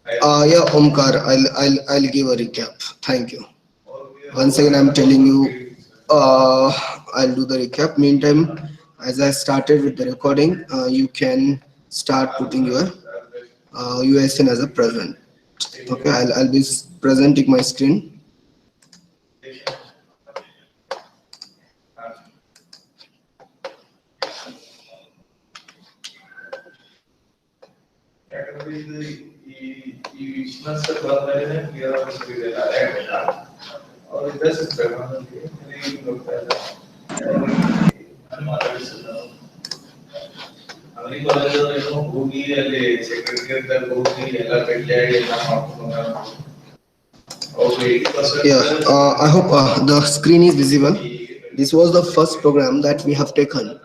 Yeah, Omkar, I'll give a recap. Thank you. Once again, I'm telling you, I'll do the recap. Meantime, as I started with the recording, you can start putting your USN as a present. Okay, I'll be presenting my screen. Yeah, I hope the screen is visible. This was the first program that we have taken.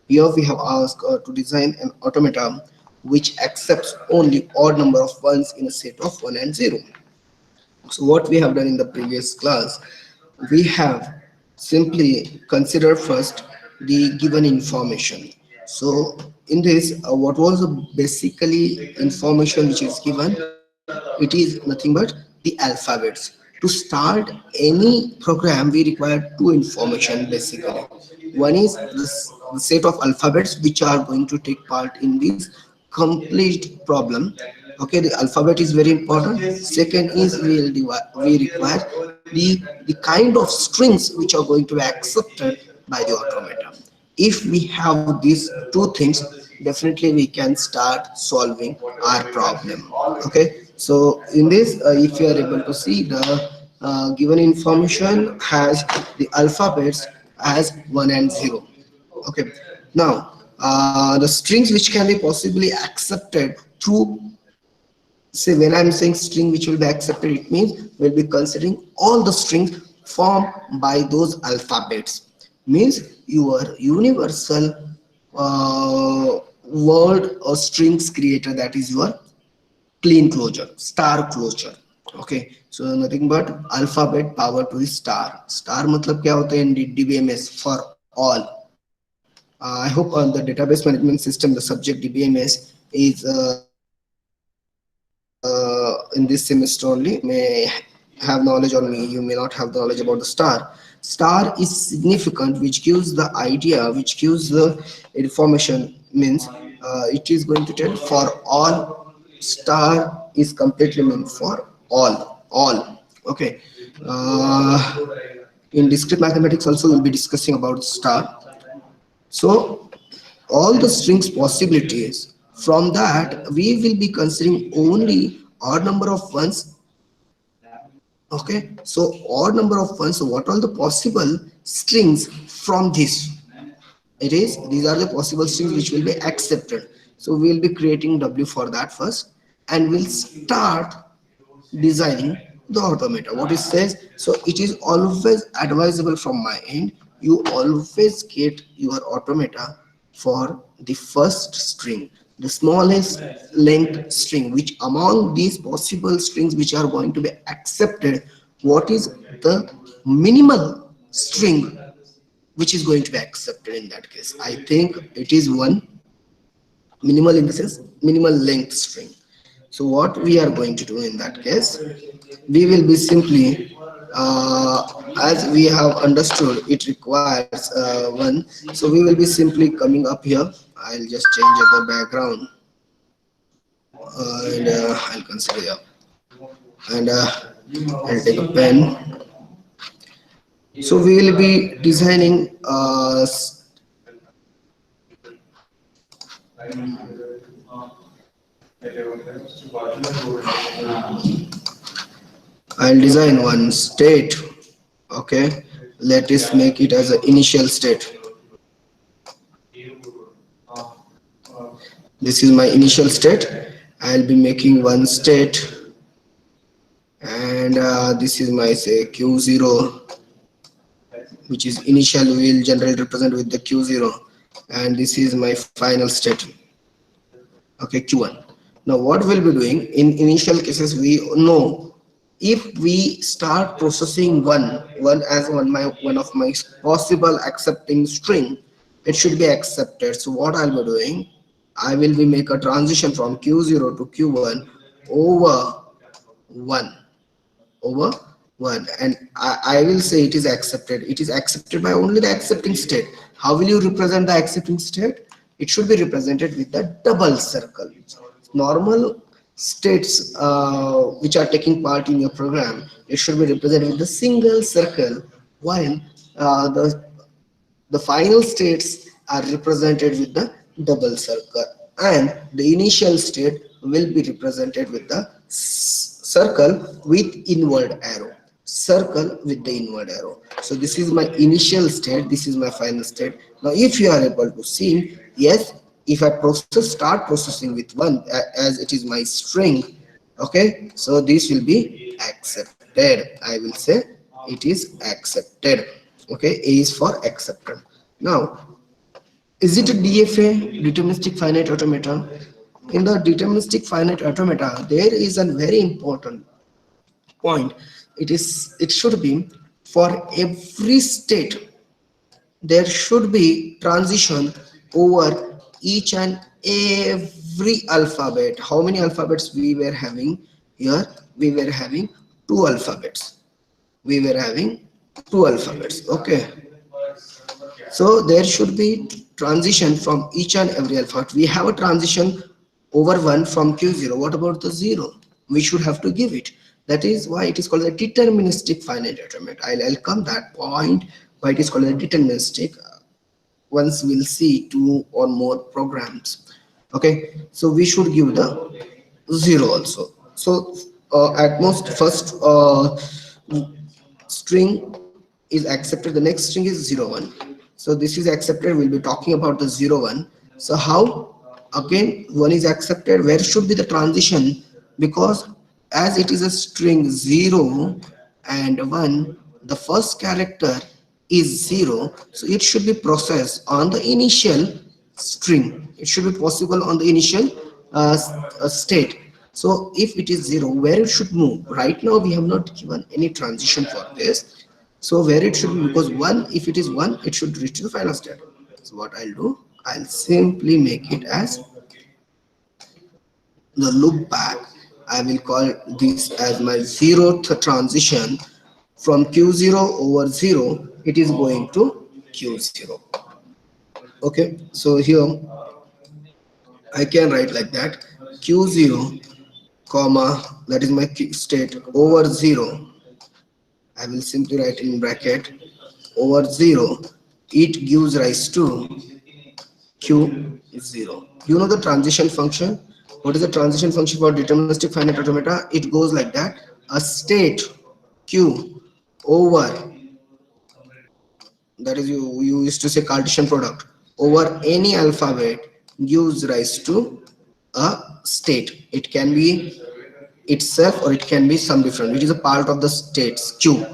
Here we have asked to design an automata which accepts only odd number of ones in a set of 1 and 0. So what we have done in the previous class, we have simply considered first the given information. So in this, what was the basically information which is given? It is nothing but the alphabets. To start any program, we require two information basically. One is the set of alphabets which are going to take part in this complete problem. Okay, the alphabet is very important. Second is we require the kind of strings which are going to be accepted by the automata. If we have these two things, definitely we can start solving our problem. Okay, so in this, if you are able to see, the given information has the alphabets as 1 and 0. Okay, now the strings which can be possibly accepted through, say, when I'm saying string which will be accepted, it means we'll be considering all the strings formed by those alphabets. Means your universal word or strings creator, that is your clean closure, star closure. Okay, so nothing but alphabet power to the star. Star matlab kya hota hai in DBMS? For all. I hope on the database management system, the subject DBMS is in this semester only. May have knowledge on me, you may not have the knowledge about the star. Star is significant, which gives the idea, which gives the information. Means it is going to tell for all. Star is completely meant for all. Okay. In discrete mathematics also we'll be discussing about star. So all the strings possibilities, from that we will be considering only odd number of ones. Okay, so odd number of ones. So what are the possible strings from this? It is, these are the possible strings which will be accepted. So we will be creating W for that first, and we'll start designing the automata. What it says, so it is always advisable from my end, you always get your automata for the first string, the smallest length string, which among these possible strings which are going to be accepted, what is the minimal string which is going to be accepted in that case? I think it is one. Minimal in the sense minimal length string. So what we are going to do in that case, we will be simply, as we have understood, it requires one. So we will be simply coming up here. I'll just change the background, and I'll consider, yeah, and I'll take a pen. So we will be designing I'll design one state. Okay, let us make it as an initial state. This is my initial state. I'll be making one state, and this is my, say, q0, which is initial. We will generally represent with the q0, and this is my final state. Okay, q1. Now what we'll be doing in initial cases, we know if we start processing one as one of my possible accepting string, it should be accepted. So what I'll be doing, I will be make a transition from q0 to q1 over 1 over 1, and I will say it is accepted. It is accepted by only the accepting state. How will you represent the accepting state? It should be represented with the double circle. Normal states which are taking part in your program, it should be represented with the single circle, while the final states are represented with the double circle, and the initial state will be represented with the circle with inward arrow. Circle with the inward arrow. So this is my initial state, this is my final state. Now if you are able to see, yes, if I start processing with 1 as it is my string, okay, so this will be accepted. I will say it is accepted. Okay, A is for accepted. Now, is it a DFA, deterministic finite automata? In the deterministic finite automata, there is a very important point. It should be for every state there should be transition over each and every alphabet. How many alphabets we were having here? We were having two alphabets. We were having two alphabets. Okay, so there should be transition from each and every alphabet. We have a transition over 1 from q0. What about the 0? We should have to give it. That is why it is called a deterministic finite automata. I'll come that point why it is called a deterministic once we'll see two or more programs. Okay, so we should give the 0 also. So at most first string is accepted, the next string is 0 1. So this is accepted, we'll be talking about the 0 1. So how? Again, 1 is accepted. Where should be the transition? Because as it is a string 0 and 1, the first character is 0, so it should be processed on the initial string. It should be possible on the initial state. So if it is 0, where it should move? Right now we have not given any transition for this. So where it should be, because 1, if it is 1, it should reach the final state. So what I'll do, I'll simply make it as the loop back. I will call this as my 0th transition. From q0 over 0, it is going to q0. Okay, so here I can write like that, q0 comma, that is my state, over 0. I will simply write in bracket over 0, it gives rise to q0. You know the transition function? What is the transition function for deterministic finite automata? It goes like that: a state q over, that is, you used to say Cartesian product, over any alphabet gives rise to a state. It can be itself or it can be some different. It is a part of the states q.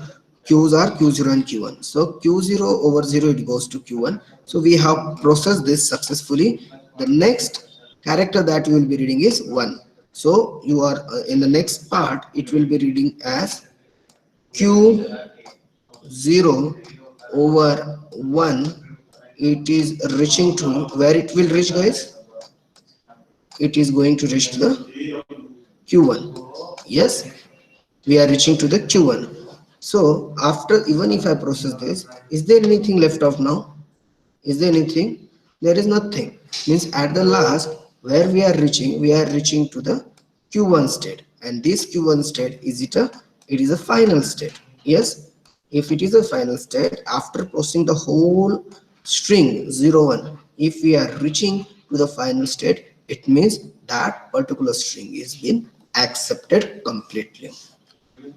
Q's are q0 and q1. So q0 over 0, it goes to q1. So we have processed this successfully. The next character that you will be reading is 1. So you are in the next part, it will be reading as q0 over 1. It is reaching to, where it will reach, guys? It is going to reach to the q1. Yes, we are reaching to the q1. So after, even if I process this, is there anything left of now? Is there anything? There is nothing. Means at the last, where we are reaching to the q1 state, and this q1 state, is it a, it is a final state. Yes, if it is a final state, after processing the whole string 0 1, if we are reaching to the final state, it means that particular string is been accepted completely.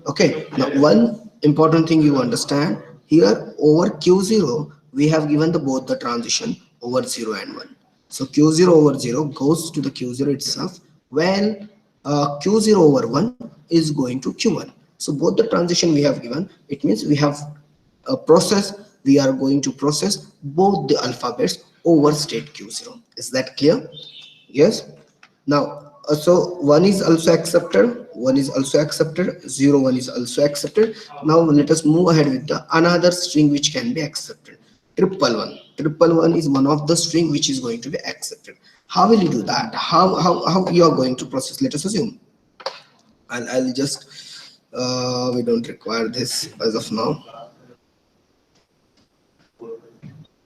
Okay, now one important thing you understand here, over q0 we have given the both the transition over 0 and 1. So q0 over 0 goes to the q0 itself, when q0 over 1 is going to q1. So both the transition we have given, it means we have a process, we are going to process both the alphabets over state q0. Is that clear? Yes. Now so 1 is also accepted, 1 is also accepted, 0 1 is also accepted. Now let us move ahead with the another string which can be accepted. Triple one is one of the string which is going to be accepted. How will you do that? How you are going to process? Let us assume. I'll just we don't require this as of now.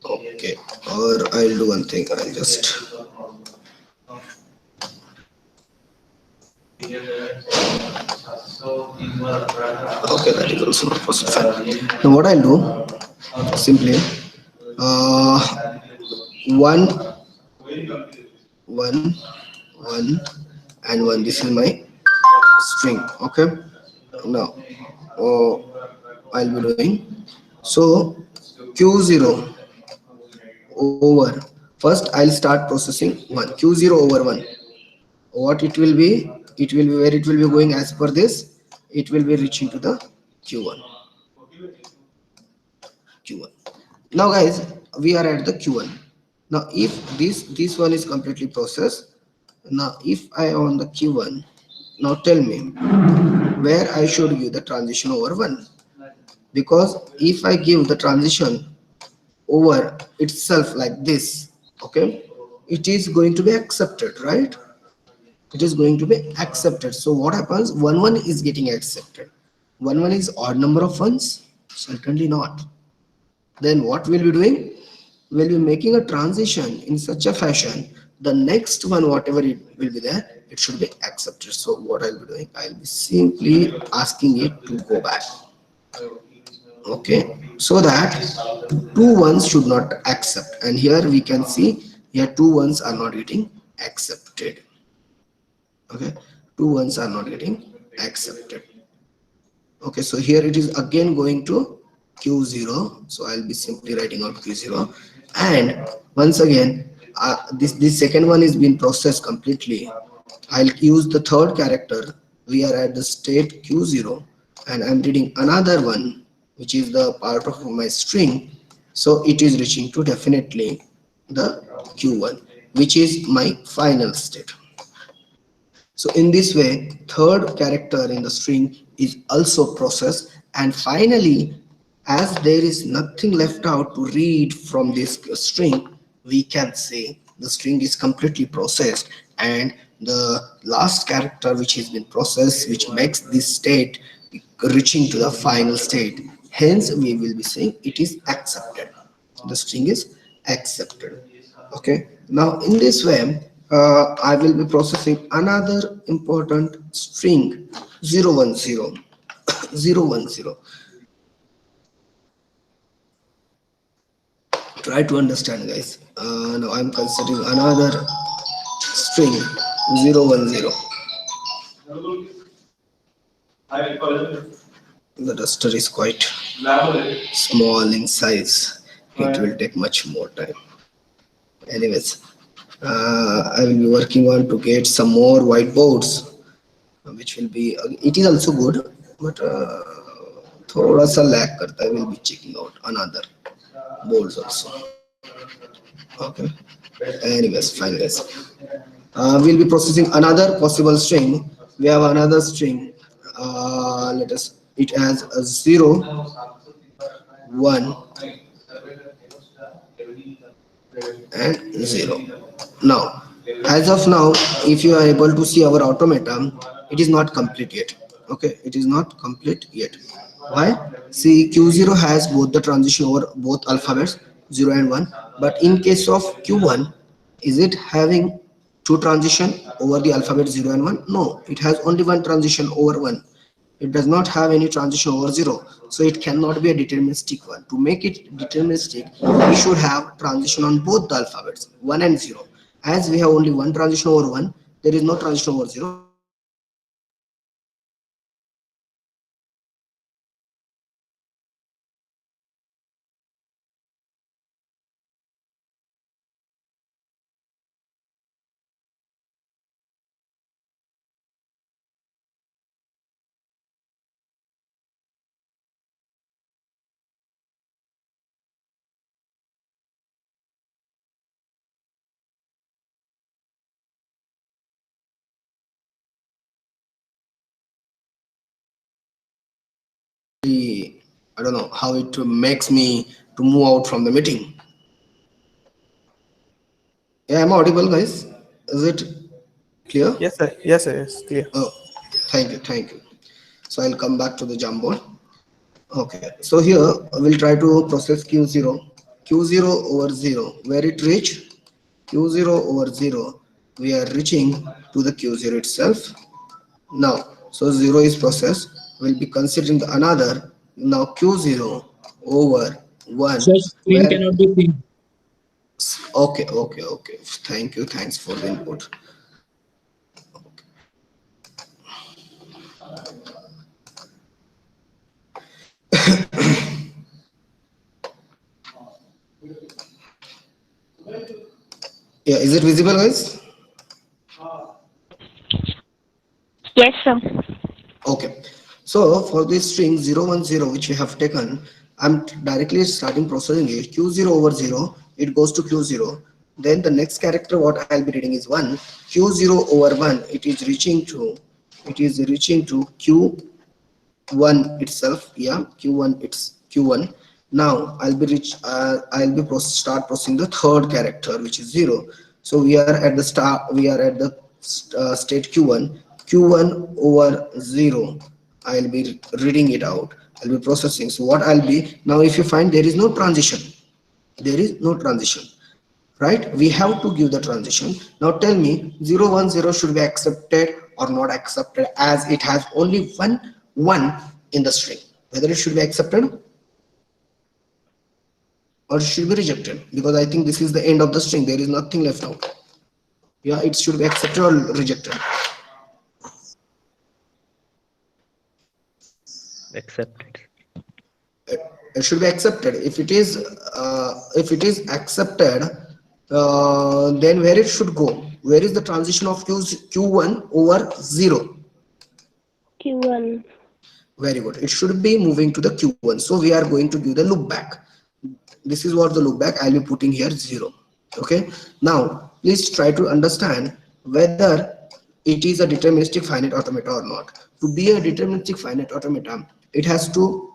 Okay, or I'll do one thing. I'll just okay. That is also not possible. Fine. Now what I'll do simply uh one one one and one. This is my string. Okay. Now I'll be doing so q0 over first I'll start processing 1 q0 over 1. What it will be, it will be where it will be going as per this, it will be reaching to the q1 q1. Now guys, we are at the q1. Now if this one is completely processed, now if I on the q1, now tell me where I should give the transition over 1, because if I give the transition over itself like this, okay, it is going to be accepted, right? It is going to be accepted. So what happens, 1 1 is getting accepted. 1 1 is odd number of ones? Certainly not. Then what we'll be doing, we'll be making a transition in such a fashion, the next one whatever it will be there, it should be accepted. So what I'll be doing, I'll be simply asking it to go back, okay, so that two ones should not accept, and here we can see here two ones are not getting accepted. Okay, two ones are not getting accepted. Okay, so here it is again going to q0, so I'll be simply writing out q0, and once again this second one is being processed completely. I'll use the third character. We are at the state q0 and I'm reading another one which is the part of my string, so it is reaching to definitely the q1, which is my final state. So in this way, third character in the string is also processed, and finally, as there is nothing left out to read from this string, we can say the string is completely processed, and the last character which has been processed, which makes this state reaching to the final state. Hence, we will be saying it is accepted. The string is accepted. Okay, now in this way I will be processing another important string 010 010. Try to understand guys. Now I'm considering another string 010. The duster is quite small in size, it will take much more time. Anyways, I will be working on to get some more whiteboards, which will be it is also good, but थोड़ा सा lag करता है. We'll be checking out another boards also. Okay. Anyways, fine guys. We'll be processing another possible string. We have another string. Let us. It has a 0 1 and 0. Now, as of now, if you are able to see our automata, it is not complete yet. Okay, it is not complete yet. Why? See, Q0 has both the transition over both alphabets 0 and 1, but in case of Q1, is it having two transition over the alphabet 0 and 1? No, it has only one transition over 1. It does not have any transition over 0, so it cannot be a deterministic one. To make it deterministic, we should have transition on both the alphabets 1 and 0. As we have only one transition over 1, there is no transition over 0, so it cannot be deterministic. Hence we will be processing another string 010. I don't know how it makes me to move out from the meeting. Yeah, I'm audible, guys. Is it clear? Yes, sir. Yes, sir. Yes, clear. Oh, thank you, thank you. So I'll come back to the Jamboard. Okay, so here we'll try to process Q0. Q0 over 0, where it reach? Q0 over 0, we are reaching to the Q0 itself. Now, so 0 is processed, we'll be considering the another, now Q0 over 1, Sir, screen where, cannot be seen. okay, okay, okay, thank you, thanks for the input. Yeah, is it visible, guys? Yes, sir. Okay, so for this string 010 which we have taken, I'm directly starting processing it. Q0 over 0, it goes to Q0. Then the next character what I'll be reading is 1. Q0 over 1, it is reaching to Q1 itself. Yeah, Q1, it's Q1. Now start processing the third character which is 0. So we are at the state Q1. Q1 over 0, I'll be reading it out. I'll be processing. So what I'll be now, if you find there is no transition, there is no transition, right? We have to give the transition. Now tell me 010 should be accepted or not accepted, as it has only one in the string, whether it should be accepted or it should be rejected, because I think this is the end of the string, there is nothing left out. Yeah, it should be accepted or rejected. Accepted. It should be accepted. If it is accepted, then where it should go? Where is the transition of q1 over 0? Q1. Very good. It should be moving to the q1. So we are going to give the loop back. This is what the loop back, I'll be putting here 0. Okay, now please try to understand whether it is a deterministic finite automata or not. To be a deterministic finite automata, it has to,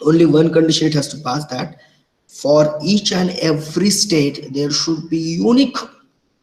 only one condition it has to pass, that for each and every state there should be unique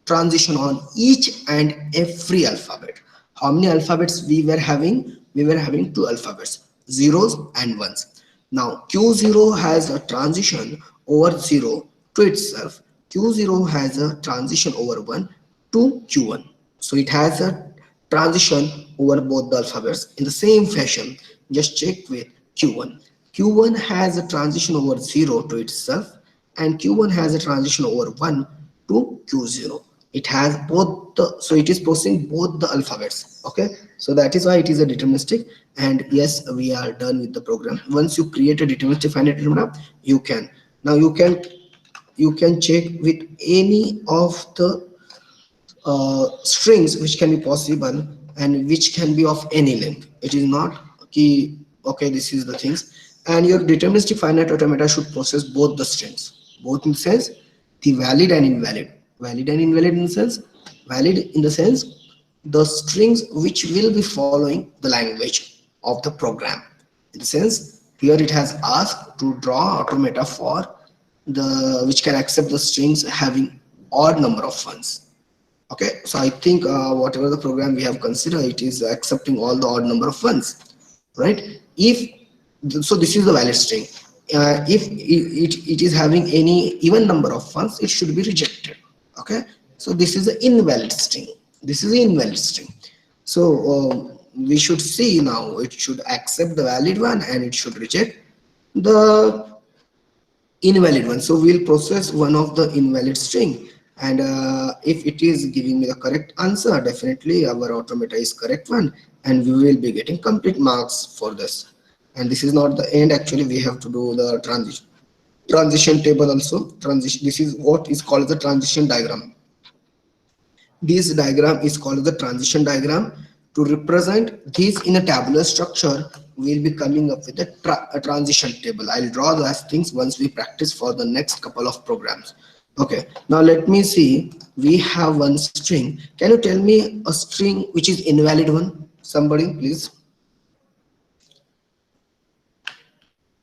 transition on each and every alphabet. How many alphabets we were having? We were having two alphabets, zeros and ones. Now q0 has a transition over 0 to itself. Q0 has a transition over 1 to q1. So it has a transition over both the alphabets in the same fashion. Just check with q1. Q1 has a transition over 0 to itself, and Q1 has a transition over 1 to Q0. It has both the, so it is processing both the alphabets. Okay, so that is why it is a deterministic. And yes, we are done with the program. Once you create a deterministic finite automata, you can, now you can check with any of the strings which can be possible and which can be of any length. It is not key. Okay, this is the things. And your deterministic finite automata should process both the strings, both in the sense the valid and invalid. Valid and invalid in the sense, valid in the sense the strings which will be following the language of the program. In the sense, here it has asked to draw automata for the which can accept the strings having odd number of ones. Okay, so I think whatever the program we have considered, it is accepting all the odd number of ones, right? If so, this is the valid string. If it is having any even number of ones, it should be rejected. Okay, so this is an invalid string. This is an invalid string. So we should see now, it should accept the valid one and it should reject the invalid one. So we'll process one of the invalid string, and if it is giving me the correct answer, definitely our automata is correct one, and we will be getting complete marks for this. And this is not the end, actually we have to do the transition table also. Transition, this is what is called the transition diagram. This diagram is called the transition diagram. To represent this in a tabular structure, we'll be coming up with a transition table. I'll draw those things once we practice for the next couple of programs. Okay, now let me see. We have one string. Can you tell me a string which is invalid one? Somebody, please.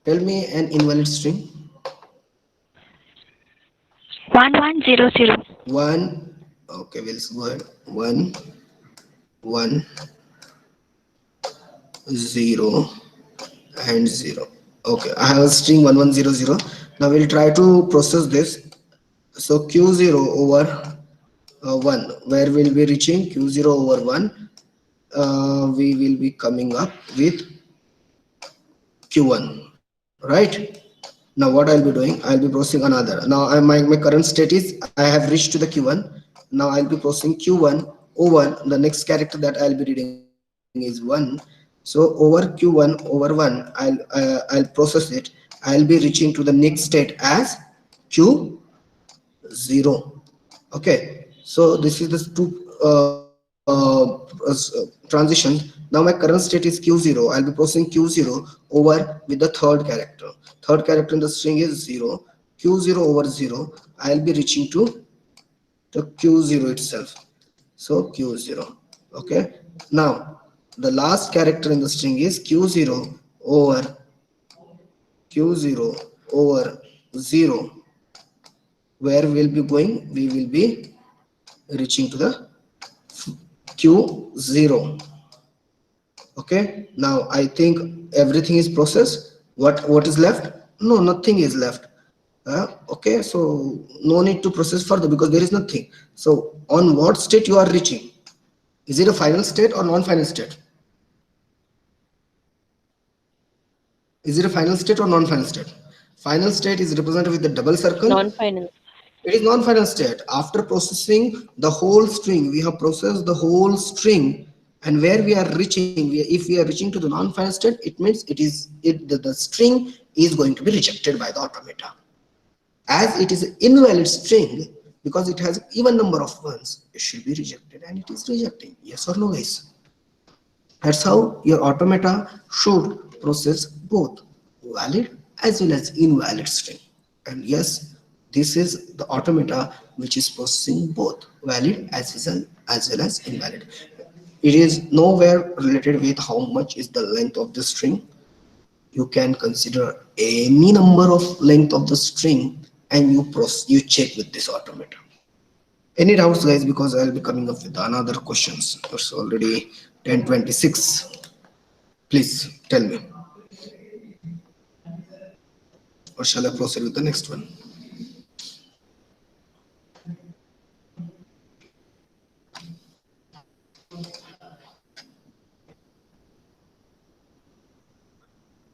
Tell me an invalid string. 1100. One, Okay, we'll go ahead. 1 1 0 and 0. Okay, I have a string 1100. Now we'll try to process this. So q0 over 1, where we'll be reaching q0 over 1, we will be coming up with q1, right? Now what I'll be doing, I'll be processing another. Now my current state is I have reached to the q1. Now I'll be processing q1 over the next character that I'll be reading is 1. So over q1 over 1, I'll process it. I'll be reaching to the next state as q0. Okay, so this is the two transitions. Now my current state is q0. I'll be processing q0 over with the third character. Third character in the string is 0. q0 over 0, I'll be reaching to the q0 itself. So q0. Okay, now the last character in the string is q0 over q0 over 0. Where we'll be going, we will be reaching to the q0. Okay, now I think everything is processed. What is left? No, nothing is left. Okay, so no need to process further because there is nothing. So on what state you are reaching? Is it a final state or non-final state? Is it a final state or non-final state? Final state is represented with the double circle. Non-final. It is non-final state. After processing the whole string, we have processed the whole string, and where we are reaching, if we are reaching to the non-final state, it means the string is going to be rejected by the automata. As it is an invalid string, because it has even number of ones, it should be rejected, and it is rejecting. Yes or no, guys? That's how your automata should process both valid as well as invalid string. And yes, this is the automata which is processing both valid as well as invalid. It is nowhere related with how much is the length of the string. You can consider any number of length of the string and you check with this automata. Any doubts, guys? Because I'll be coming up with another questions. It's already 10:26. Please tell me, or shall I proceed with the next one?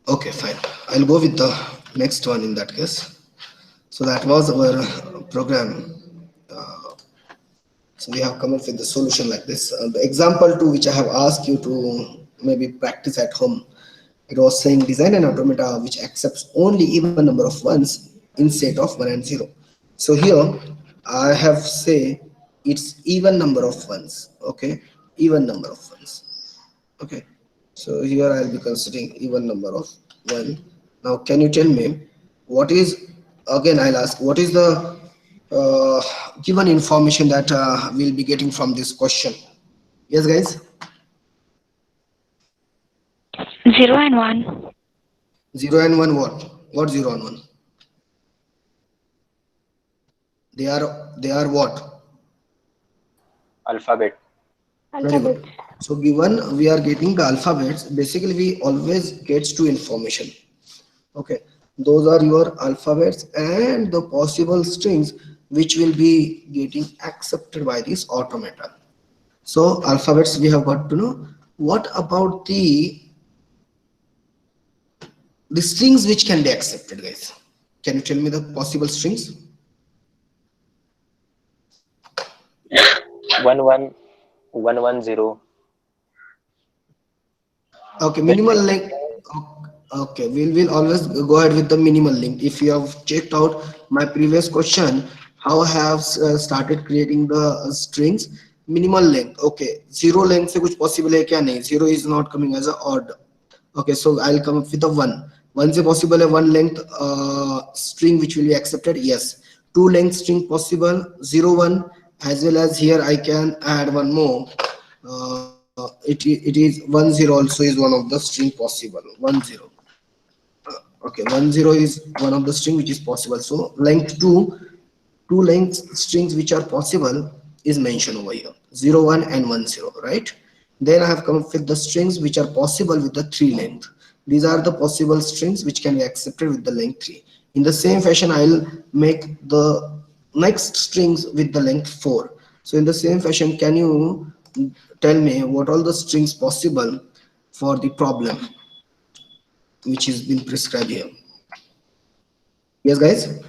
Okay, fine. I'll go with the next one in that case. So that was our program. So we have come up with the solution like this. The example to which I have asked you to maybe practice at home. It was saying design an automata which accepts only even number of ones instead of 1 and 0. So here I have say it's even number of ones. Okay, even number of ones. Okay, so here I'll be considering even number of 1. Now can you tell me what is, again I'll ask, what is the given information that we'll be getting from this question? Yes, guys? 0 and 1. 0 and 1 what? What 0 and 1? They are what? Alphabet. Very good. So given we are getting the alphabets, basically we always gets to information. Okay, those are your alphabets and the possible strings which will be getting accepted by this automata. So alphabets we have got to know. What about the strings which can be accepted, guys? Can you tell me the possible strings? 11110. Okay, minimal length. Okay, we'll always go ahead with the minimal length. If you have checked out my previous question, how I have started creating the strings, minimal length. Okay, zero length से कुछ possible है क्या? नहीं, zero is not coming as a odd. Okay, so I'll come up with a 1. 1 से possible है 1 length string which will be accepted. Yes. 2 length string possible, 0 1, as well as here I can add one more. It is 10 also is one of the string possible. 10. Okay, 10 is one of the string which is possible. So length 2 length strings which are possible is mentioned over here, 0 1 and 1 0, right? Then I have come up with the strings which are possible with the 3 length. These are the possible strings which can be accepted with the length 3. In the same fashion, I'll make the next strings with the length 4. So in the same fashion, can you tell me what all the strings possible for the problem which is been prescribed here? Yes, guys.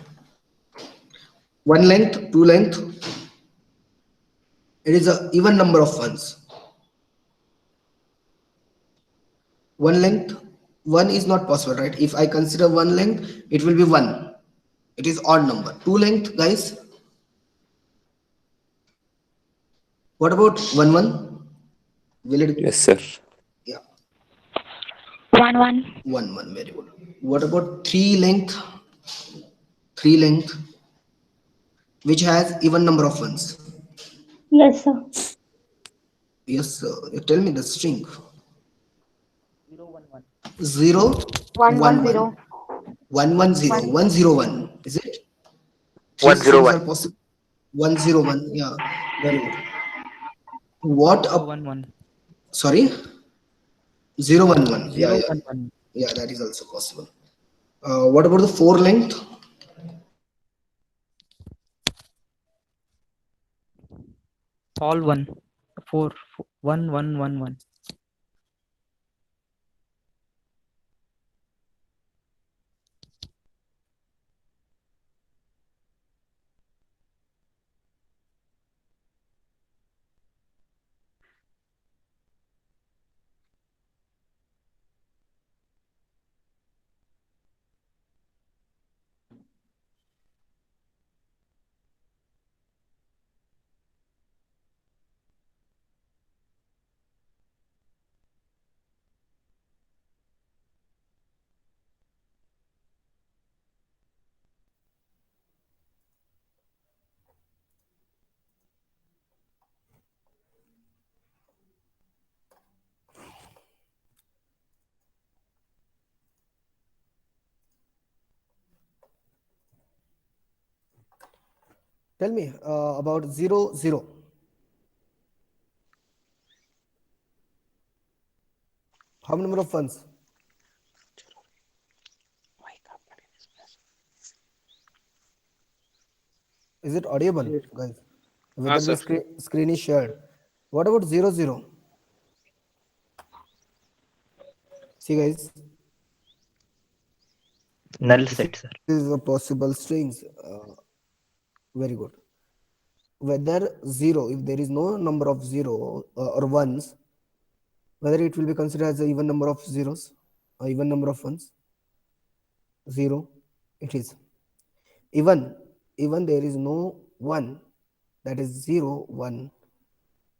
One length, two length. It is a even number of ones. One length, one is not possible, right? If I consider one length, it will be one. It is odd number. Two length, guys. What about one one? Will it? Yes, sir. Yeah, 1 1. one one. Very good. What about three length? Three length, which has even number of ones. Yes, sir. Yes, sir. You tell me the string. 011. Zero One one one one zero. one one zero One. 101. Is it? Three strings are 101. possible. 101. Yeah, very good. What up? 011. Sorry, 011. Yeah, yeah, 011. yeah. That is also possible. What about the four length? All one. 4, 1 1 1 1. Tell me about 00. How many number of ones? Is it audible, guys? Whether the sir. screen is shared. What about 00? See, guys, Null this set, sir. is a possible strings. Very good. Whether zero, if there is no number of zero or ones, whether it will be considered as an even number of zeros or even number of ones. Zero, it is. Even there is no one, that is zero one,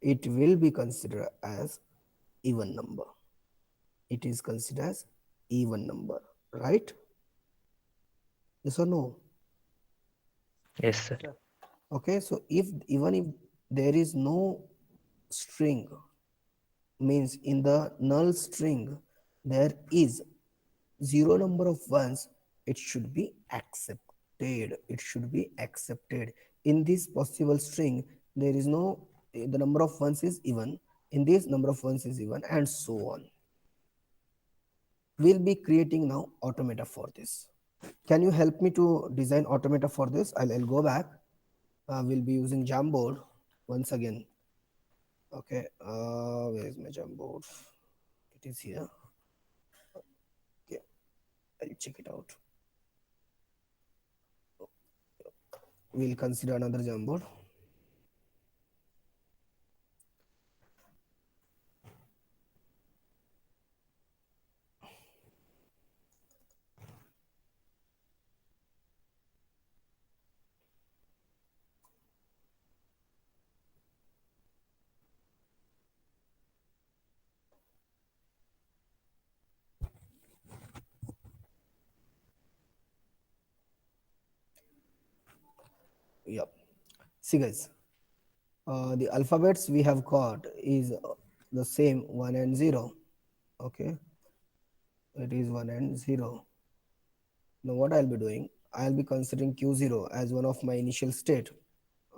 it will be considered as even number. It is considered as even number, right? Yes or no? Yes, sir. Okay, so if even if there is no string, means in the null string there is zero number of ones, it should be accepted. It should be accepted. In this possible string, there is no, the number of ones is even. In this, number of ones is even, and so on. We'll be creating now automata for this. Can you help me to design automata for this? I'll go back. We'll be using Jamboard once again. Okay, where is my Jamboard? It is here. Okay, I'll check it out. We'll consider another Jamboard. Yep. See, guys, the alphabets we have got is the same 1 and 0. Okay, it is 1 and 0. Now what I'll be doing, I'll be considering q0 as one of my initial state.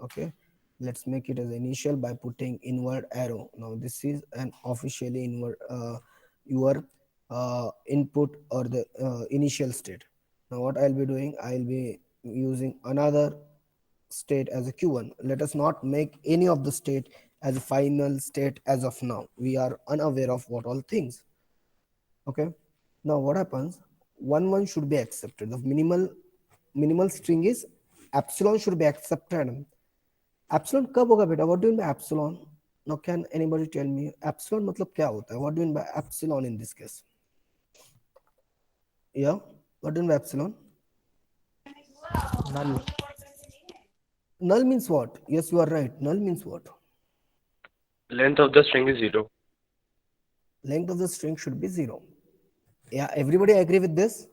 Okay, Let's make it as initial by putting inward arrow. Now this is an officially inward your input or the initial state. Now what I'll be doing, I'll be using another state as a q1. Let us not make any of the state as a final state as of now. We are unaware of what all things. Okay. Now what happens? One should be accepted. The minimal string is epsilon should be accepted. Epsilon कब होगा बेटा? What do you mean by epsilon? Now can anybody tell me epsilon मतलब क्या होता है? What do you mean by epsilon in this case? Yeah, what do you mean by epsilon? Null. Null means what? Yes, you are right. Null means what? Length of the string is 0. Length of the string should be 0. Yeah, everybody agree with this?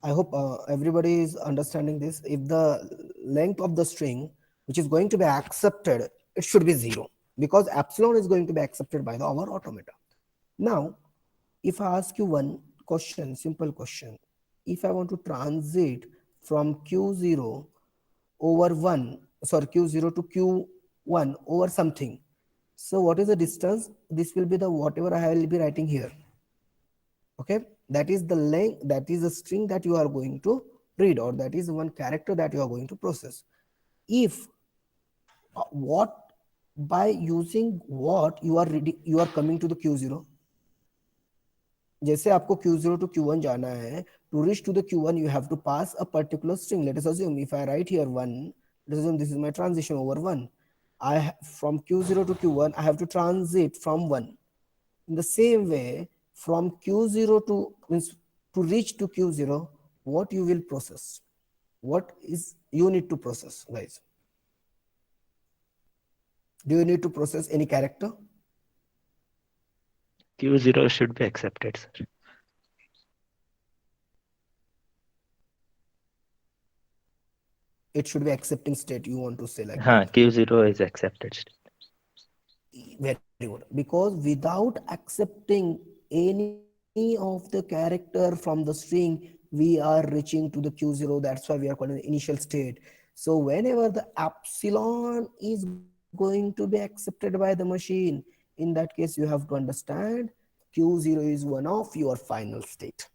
I hope everybody is understanding this. If the length of the string which is going to be accepted, it should be 0 because epsilon is going to be accepted by our automata. Now, if I ask you one question, simple question, if I want to transit from q0 over 1, sorry, q0 to q1 over something, so what is the distance? This will be the whatever I will be writing here. Okay, that is the length, that is the string that you are going to read, or that is one character that you are going to process. If what, by using what you are reading, you are coming to the q0. जैसे आपको q0 to q1 जाना है, to reach to the q1 you have to pass a particular string. Let us assume if I write here 1, let us assume this is my transition over 1. From q0 to q1 I have to transit from 1. In the same way, from q0 to means to reach to q0, what you will process? What is you need to process, guys? Do you need to process any character? Q0 should be accepted, sir. It should be accepting state, you want to say like हाँ, that. Q0 is accepted. Very good. Because without accepting any of the character from the string, we are reaching to the q0. That's why we are calling the initial state. So whenever the epsilon is going to be accepted by the machine, in that case you have to understand q0 is one of your final state.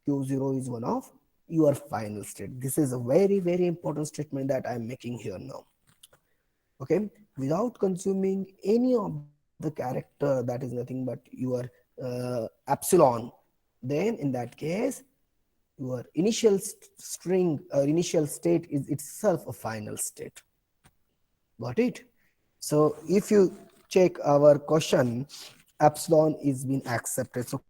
q0 is one of your final state. This is a very, very important statement that I'm making here now. Okay, without consuming any of the character, that is nothing but your epsilon, then in that case your initial string or initial state is itself a final state. Got it? So if you check our question, epsilon is being accepted. So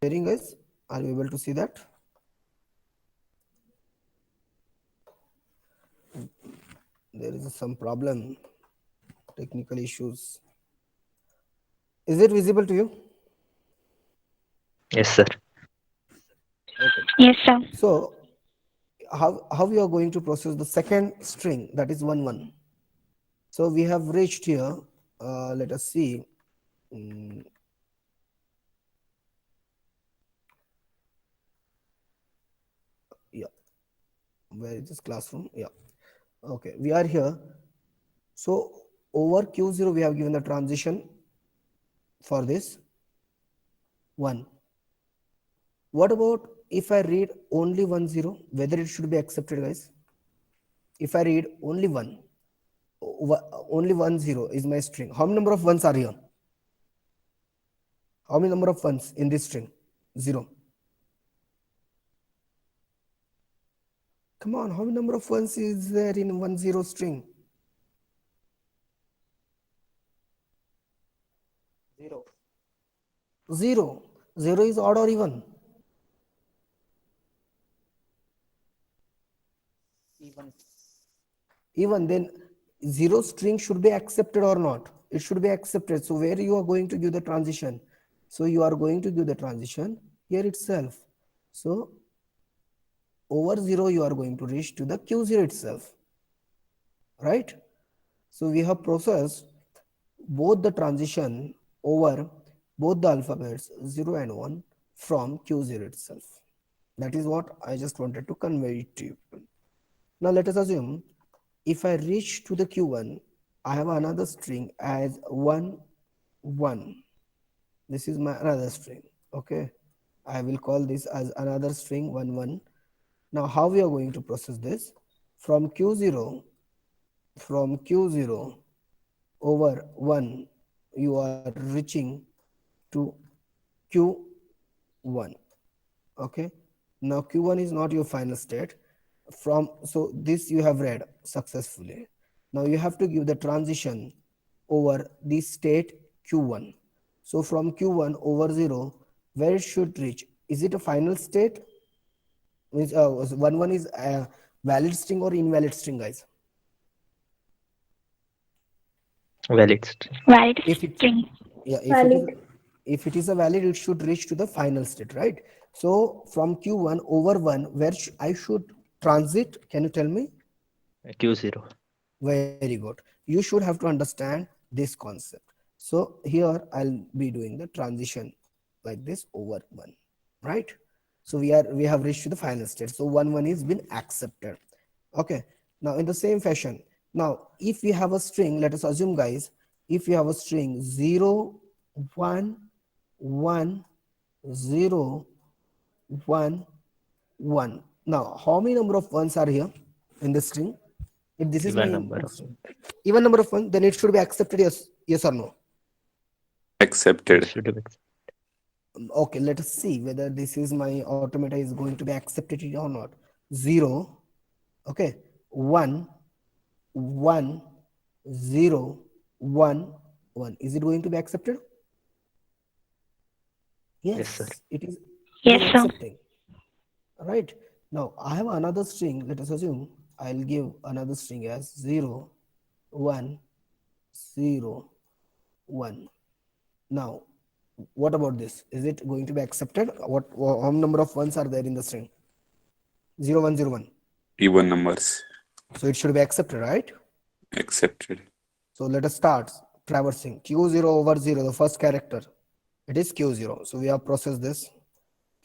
sharing, guys, are you able to see that? There is some problem, technical issues. Is it visible to you? Yes, sir. Okay. Yes, sir. So how you are going to process the second string, that is 1 1. So we have reached here. Let us see. Yeah, where is this classroom? Yeah, okay, we are here. So over q0 we have given the transition for this 1. What about if I read only 1 0, whether it should be accepted, guys? If I read only 1, only 1 0 is my string. How many number of ones are here? How many number of ones in this string? 0. Come on, how many number of ones is there in 1 0 string? 0. 0. 0 is odd or even? Even then, zero string should be accepted or not? It should be accepted. So where you are going to give the transition? So you are going to give the transition here itself. So over 0 you are going to reach to the Q0 itself, right? So we have processed both the transition over both the alphabets 0 and 1 from Q0 itself. That is what I just wanted to convey it to you. Now let us assume if I reach to the Q1, I have another string as 1 1. This is my another string. Okay, I will call this as another string 1 1. Now how we are going to process this? From Q0 over 1 you are reaching to Q1. Okay, now Q1 is not your final state. So this you have read successfully. Now you have to give the transition over the state Q1. So from Q1 over 0, where it should reach? Is it a final state? Means 1 1 is a valid string or invalid string, guys? Valid string. Valid If it string. yeah, Valid. if it is a valid, it should reach to the final state, right? So from Q1 over 1, where I should transit? Can you tell me? Q0. Very good. You should have to understand this concept. So here I'll be doing the transition like this over 1, right? So we have reached to the final state. So 1 1 is been accepted. Okay. Now in the same fashion, now if we have a string, let us assume, guys, if we have a string 0 1 1 0 1 1. Now how many number of ones are here in the string? If this is my Even number input of string, even number of ones, then it should be accepted, yes or no? it Accepted. should be Okay, let us see whether this is my automata is going to be accepted or not. 0, okay, 1 1 0 1 1. Is it going to be accepted? Yes, sir. It is Yes, sir. accepting. Right. Now I have another string. Let us assume I'll give another string as 0 1 0 1. Now what about this? Is it going to be accepted? How many number of ones are there in the string? 0 1 0 1. Even numbers. So it should be accepted, right? Accepted. So let us start traversing Q0 over 0, the first character. It is Q0. So we have processed this.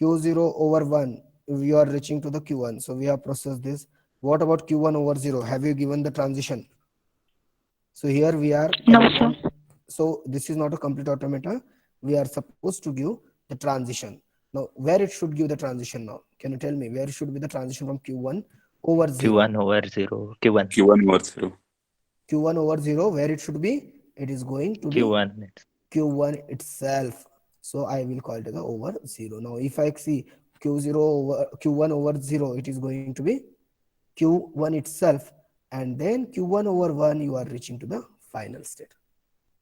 Q0 over 1, we are reaching to the Q1. So we have processed this. What about Q1 over 0? Have you given the transition? So here we are. No, sir. So this is not a complete automata. We are supposed to give the transition. Now where it should give the transition now? Can you tell me where should be the transition from Q1 over 0? Q1 over 0. Q1. Q1 over 0. Q1 over 0, where it should be? It is going to be Q1. Q1 itself. So I will call it as over 0. Now if I see Q0 over Q1 over 0, it is going to be Q1 itself, and then Q1 over 1 you are reaching to the final state.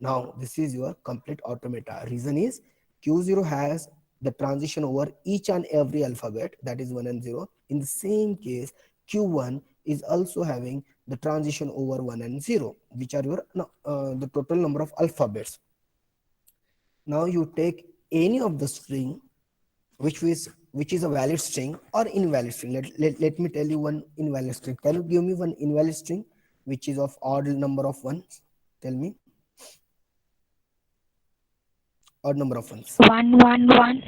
Now this is your complete automata. Reason is Q0 has the transition over each and every alphabet, that is 1 and 0. In the same case, Q1 is also having the transition over 1 and 0, which are your the total number of alphabets. Now you take any of the string which is a valid string or invalid string. Let me tell you one invalid string. Can you give me one invalid string which is of odd number of ones? Tell me. Odd number of ones. 1 1 1.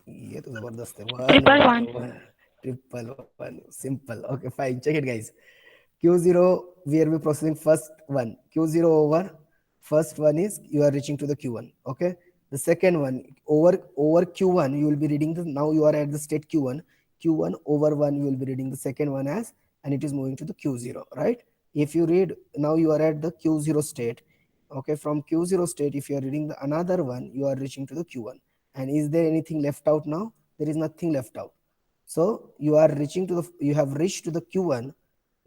ये तो जबरदस्त है. Triple one. Triple one. Simple. Okay, fine. Check it, guys. Q0, we are processing first one. Q0 over first one is you are reaching to the Q1. Okay. The second one over Q1 you will be reading the, now you are at the state Q1. Q1 over 1 you will be reading the second one as, and it is moving to the Q0, right? If you read, now you are at the Q0 state. Okay, from Q0 state, if you are reading the another one, you are reaching to the Q1. And is there anything left out now? There is nothing left out. So you are reaching to the, you have reached to the Q1.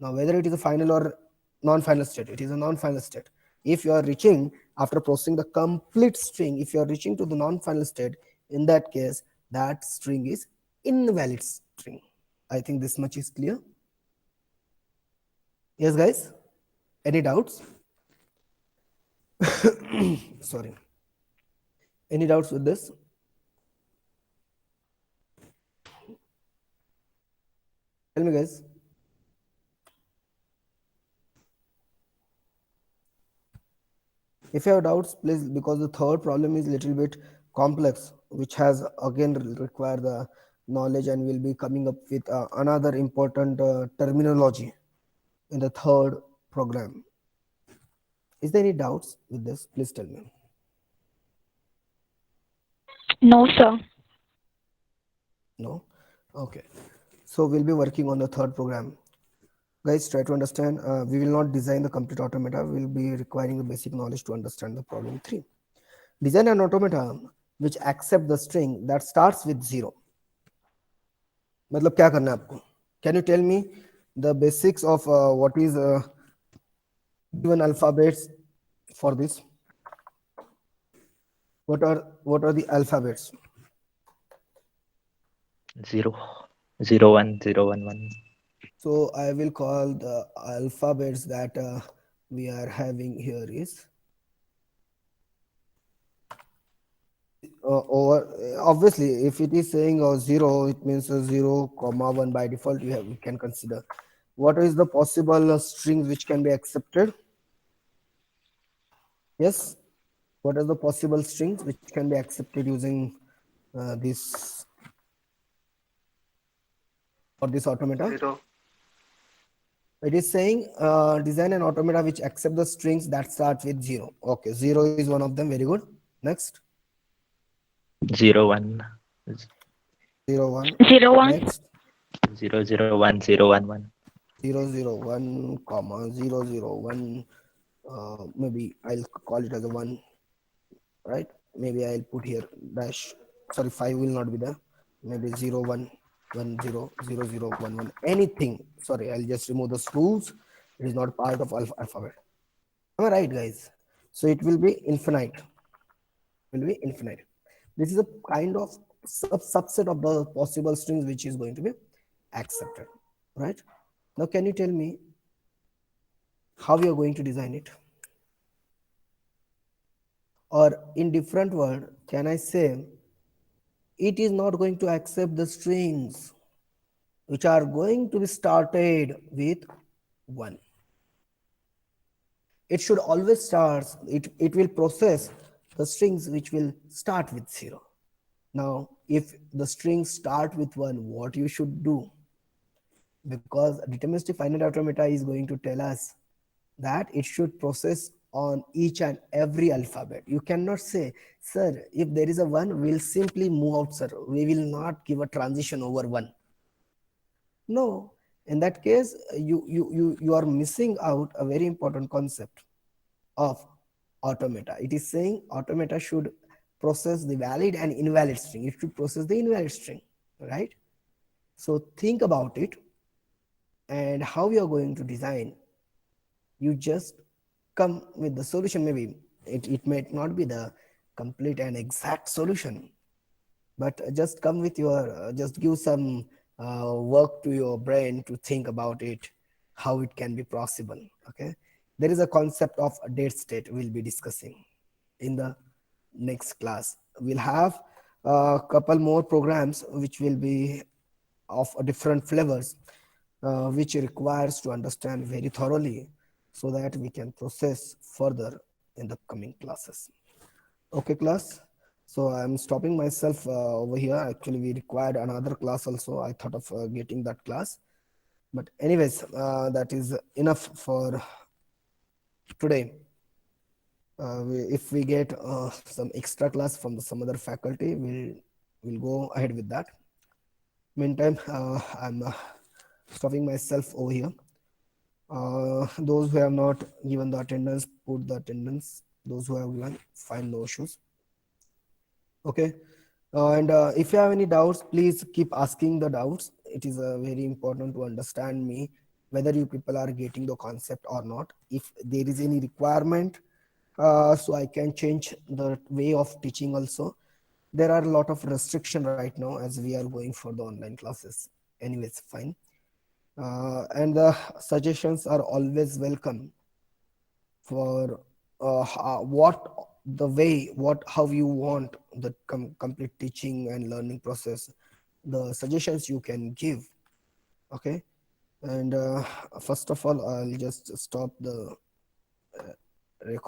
Now whether it is a final or non-final state, it is a non-final state. If you are reaching after processing the complete string, if you are reaching to the non-final state, in that case, that string is invalid string. I think this much is clear. Yes, guys? Any doubts? Sorry. Any doubts with this? Tell me, guys. If you have doubts, please, because the third problem is little bit complex, which has again require the knowledge, and will be coming up with another important terminology in the third program. Is there any doubts with this? Please tell me. No, sir. No? Okay. So we'll be working on the third program. Guys, try to understand. We will not design the complete automata. We will be requiring the basic knowledge to understand the problem 3. Design an automata which accept the string that starts with 0. मतलब क्या करना है आपको? Can you tell me the basics of what is given alphabets for this? What are the alphabets? 0, 0, 1, 0, 1, 1. So I will call the alphabets that we are having here is over. Obviously, if it is saying 0, it means 0, comma 1 by default. We can consider. What is the possible strings which can be accepted? Yes. What are the possible strings which can be accepted using this or this automata? 0. It is saying design an automata which accept the strings that start with 0. Okay, 0 is one of them. Very good. Next. 0, 1, 0, 1. 0, 1. Next. 0, 0, 1, 0, 1, 1. 0, 0, 1, comma 0, 0, 1. Maybe I'll call it as a 1, right? Maybe I'll put here dash. Sorry, 5 will not be there. Maybe 0, 1, 1, 0, 0, 0, 1, 1. Anything. Sorry, I'll just remove the schools. It is not part of alphabet. Am I right, guys? So it will be infinite. Will be infinite. This is a kind of subset of the possible strings which is going to be accepted, right? Now, can you tell me how we are going to design it? Or in different word, can I say it is not going to accept the strings which are going to be started with 1. It should always start, it will process the strings which will start with 0. Now, if the strings start with 1, what you should do? Because deterministic finite automata is going to tell us that it should process on each and every alphabet. You cannot say, sir, if there is a 1, we'll simply move out, sir. We will not give a transition over 1. No, in that case, you are missing out a very important concept of automata. It is saying automata should process the valid and invalid string. It should process the invalid string, right? So think about it and how you are going to design. You just come with the solution. Maybe it might not be the complete and exact solution, but just come with your, just give some work to your brain to think about it, how it can be possible. Okay, there is a concept of a date state we'll be discussing in the next class. We'll have a couple more programs which will be of different flavors, which requires to understand very thoroughly so that we can process further in the coming classes. Okay, class. So I'm stopping myself over here. Actually, we required another class also. I thought of getting that class. But anyways, that is enough for today. If we get some extra class from some other faculty, we'll go ahead with that. Meantime, I'm stopping myself over here. Those who have not given the attendance, put the attendance. Those who have given, fine, no issues. Okay, and if you have any doubts, please keep asking the doubts. It is very important to understand me whether you people are getting the concept or not. If there is any requirement, so I can change the way of teaching also. There are a lot of restriction right now as we are going for the online classes. Anyways, fine. And the suggestions are always welcome for what the way what how you want the complete teaching and learning process. The suggestions you can give. Okay. And first of all, I'll just stop the